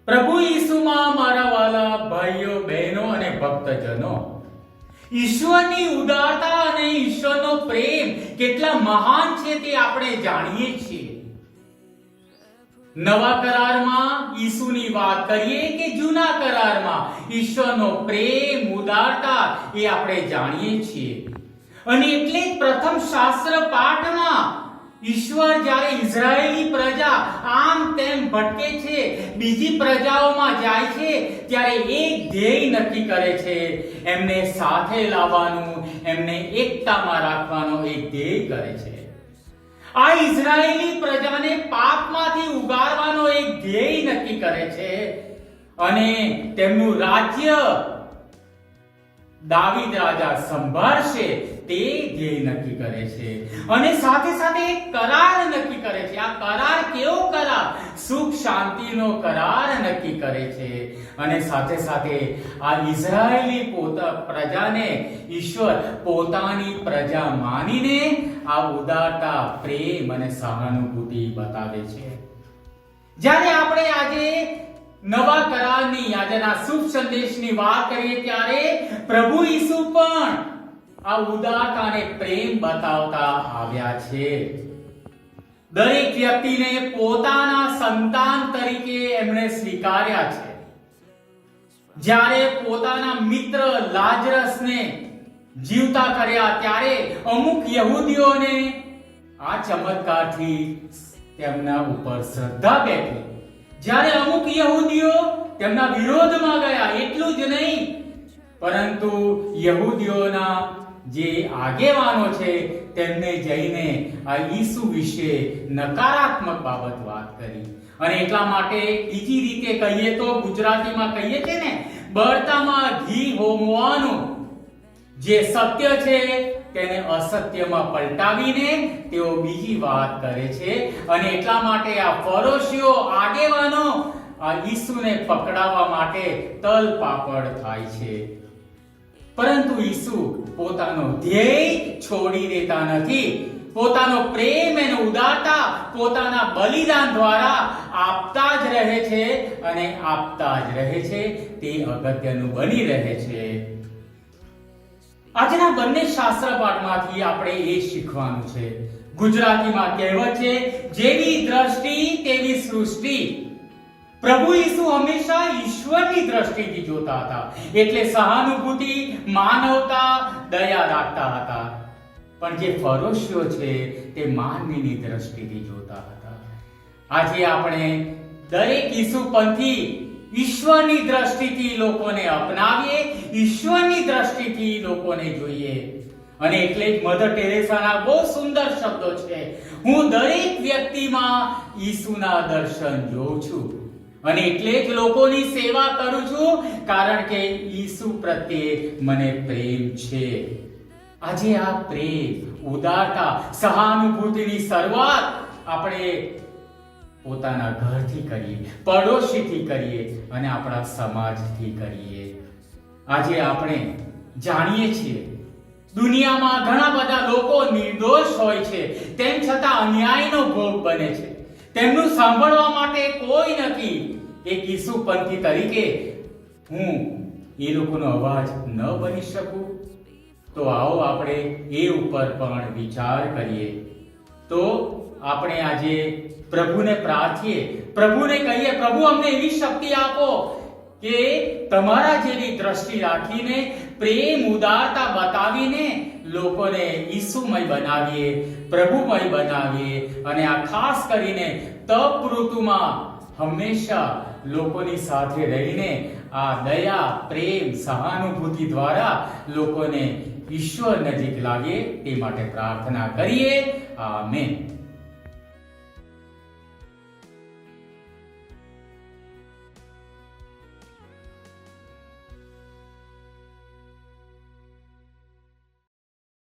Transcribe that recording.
પ્રભુ ઈસુમાં મારા વાલા ભાઈઓ બહેનો અને ભક્તજનો, ઈશ્વરની ઉદારતા અને ઈશ્વરનો પ્રેમ કેટલા મહાન છે તે આપણે જાણીએ છીએ. નવા કરારમાં ઈસુની વાત કરીએ કે જૂના કરારમાં ઈશ્વરનો પ્રેમ ઉદારતા એ આપણે જાણીએ છીએ. અને એટલે જ પ્રથમ શાસ્ત્ર પાઠમાં ઈશ્વર જ્યારે ઇઝરાયેલી પ્રજા આમ તેમ ભટકે છે, બીજી પ્રજાઓમાં જાય છે, ત્યારે એક ધ્યેય નક્કી કરે છે. એમને સાથે લાવવાનું, એમને એકતામાં રાખવાનો એક ધ્યેય કરે છે. આ ઇઝરાયેલી પ્રજાને પાપમાંથી ઉગારવાનો એક ધ્યેય નક્કી કરે છે અને તેમનું રાજ્ય દાવીદ રાજા સંભાળશે તે ધ્યેય નક્કી કરે છે. અને સાથે સાથે એક કરાર નક્કી કરે છે. આ કરાર કેવો કરાર? સુખ શાંતિનો કરાર નક્કી કરે છે. અને સાથે સાથે આ ઇઝરાયેલી પ્રજાને ઈશ્વર પોતાની પ્રજા માનીને આ ઉદારતા, પ્રેમ અને સહાનુભૂતિ બતાવે છે. જ્યારે આપણે આજે નવા કરારની આજના શુભ સંદેશની વાત કરીએ ત્યારે પ્રભુ ઈસુ પણ આ ઉદારતા અને પ્રેમ બતાવતા આવ્યા છે. દરેક વ્યક્તિને પોતાના સંતાન તરીકે એમણે સ્વીકાર્યા છે. જ્યારે પોતાના મિત્ર લાજરસને જીવતા કર્યા ત્યારે અમુક યહૂદીઓને આ ચમત્કારથી તેમના ઉપર શ્રદ્ધા બેઠી. જ્યારે અમુક યહૂદીઓ તેમના વિરોધમાં ગયા. એટલું જ નહીં, પરંતુ યહૂદીઓના જે આગેવાનો છે તેમને જઈને આ ઈસુ વિશે નકારાત્મક બાબત વાત કરી. અને એટલા માટે બીજી રીતે કહીએ તો ગુજરાતીમાં કહીએ છે ને, બળતામાં ઘી હોમવાનું. જે સત્ય છે તેને અસત્યમાં પલટાવીને તેઓ બીજી વાત કરે છે. અને એટલા માટે આ ફરોશીઓ આગેવાનો આ ઈસુને પકડાવવા માટે તલ પાપડ થાય છે. પરંતુ ઈસુ પોતાનો ધ્યેય છોડી દેતા નથી. પોતાનો પ્રેમ અને ઉદારતા પોતાના બલિદાન દ્વારા આપતા જ રહે છે અને આપતા જ રહે છે. તે અગત્યનું બની રહે છે. આજના બંને શાસ્ત્ર પાઠમાંથી આપણે એ શીખવાનું છે. ગુજરાતીમાં કહેવત છે, જેવી દ્રષ્ટિ તેવી સૃષ્ટિ. પ્રભુ ઈસુ હંમેશા ઈશ્વરની દ્રષ્ટિથી જોતા હતા. એટલે સહાનુભૂતિ, માનવતા, દયા રાખતા હતા. પણ જે ફરોશીઓ છે તે માનવીની દ્રષ્ટિથી જોતા હતા. આજે આપણે દરેક ઈસુપંથી ઈશ્વરની દ્રષ્ટિથી લોકોને અપનાવીએ, ઈશ્વરની દ્રષ્ટિથી લોકોને જોઈએ. અને એટલે જ મધર ટેરેસાના બહુ સુંદર શબ્દો છે, હું દરેક વ્યક્તિમાં ઈસુના દર્શન જોઉં છું અને એટલે જ લોકોની સેવા કરું છું, કારણ કે ઈસુ પ્રત્યે મને પ્રેમ છે. આજે આ પ્રેમ, ઉદારતા, સહાનુભૂતિની શરૂઆત આપણે પોતાના ઘરથી કરીએ, પડોશીથી કરીએ અને આપણા સમાજથી કરીએ. આજે આપણે જાણીએ છીએ દુનિયામાં ઘણા બધા લોકો નિર્દોષ હોય છે, તેમ છતાં અન્યાયનો ભોગ બને છે. તેમનું સાંભળવા માટે કોઈ નથી. એક ઈસુપંથી તરીકે હું એ લોકોનો અવાજ ન બની શકું? તો આવો આપણે એ ઉપર પણ વિચાર કરીએ. તો આપણે આજે પ્રભુને પ્રાર્થીએ, પ્રભુને કહીએ, પ્રભુ અમને એવી શક્તિ આપો કે તમારા જેવી દ્રષ્ટિ રાખીને, પ્રેમ, ઉદારતા બતાવીને લોકોને ઈસુમય બનાવીએ, પ્રભુમય બનાવીએ. અને આ ખાસ કરીને તપ ઋતુમાં હંમેશા લોકોની સાથે રહીને આ દયા, પ્રેમ, સહાનુભૂતિ દ્વારા લોકોને ઈશ્વર નજીક લાવીએ તે માટે પ્રાર્થના કરીએ. આમેન.